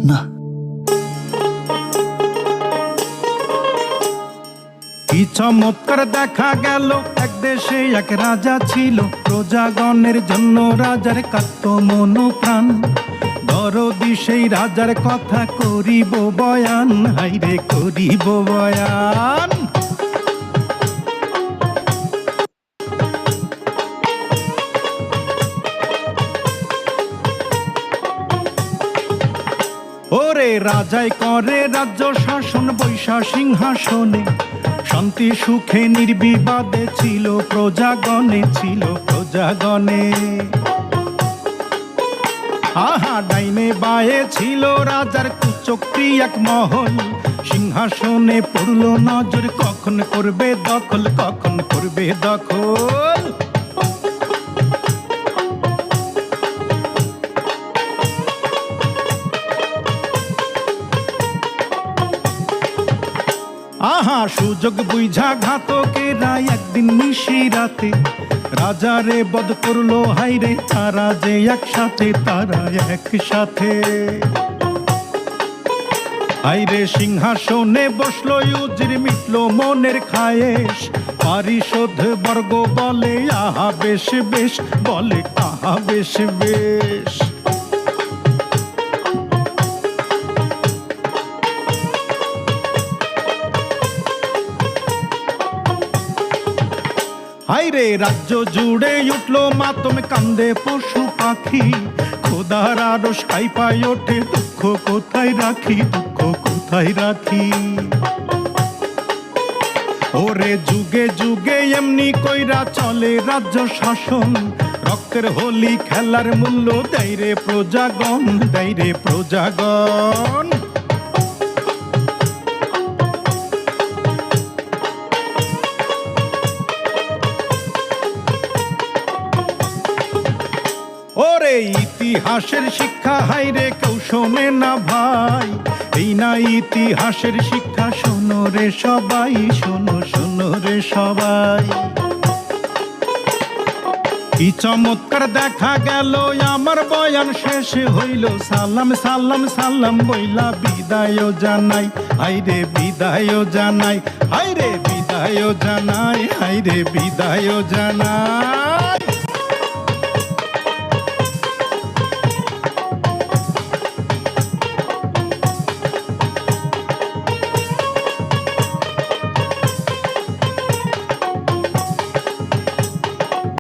না। কি চমৎকার দেখা গেল, এক দেশে এক রাজা ছিল, প্রজাগণের জন্য রাজার কাঁদত মন প্রাণ। দরদি সেই রাজার কথা করিব বয়ান, হাইরে করিব বয়ান। ওরে রাজাই করে রাজ্য শাসন বৈশা সিংহাসনে, শান্তি সুখে নির্বিবাদে ছিল প্রজাগণে, ছিল প্রজাগণে। আহা ডাইনে বায়ে ছিল রাজার কুচক্রি এক মহল, সিংহাসনে পড়ল নজর, কখন করবে দখল, কখন করবে দখল। আহা সুযোগ বুঝা ঘাতকেরা একদিন নিশি রাতে রাজারে বধ করলো, হাইরে তারা যে একসাথে, তারা একসাথে। হাইরে সিংহাসনে বসলো ইউজির, মিটলো মনের খায়েশ, পারিষদ বর্গ বলে আহা বেশ বেশ, বলে আহা বেশ বেশ। হাইরে রাজ্য জুড়ে উঠলো মাতম, কান্দে পশু পাখি, খোদার আরশ কাঁপায় ওঠে, দুঃখ কোথায় রাখি, দুঃখ কোথায় রাখি। ওরে যুগে যুগে এমনি কইরা চলে রাজ্য শাসন, রক্তের হোলি খেলার মূল্য দেয় রে প্রজাগণ, দেয় রে প্রজাগণ। ওরে ইতিহাসের শিক্ষা হাইরে কেউ শোনে না ভাই, এই না ইতিহাসের শিক্ষা, শোনো রে সবাই, শোনো শোনো রে সবাই। কি চমৎকার দেখা গেল, আমার বয়ান শেষ হইল, সালাম সালাম সালাম বইলা বিদায় জানাই, হাইরে বিদায় জানাই, হাইরে বিদায় জানাই, হাইরে বিদায় জানাই।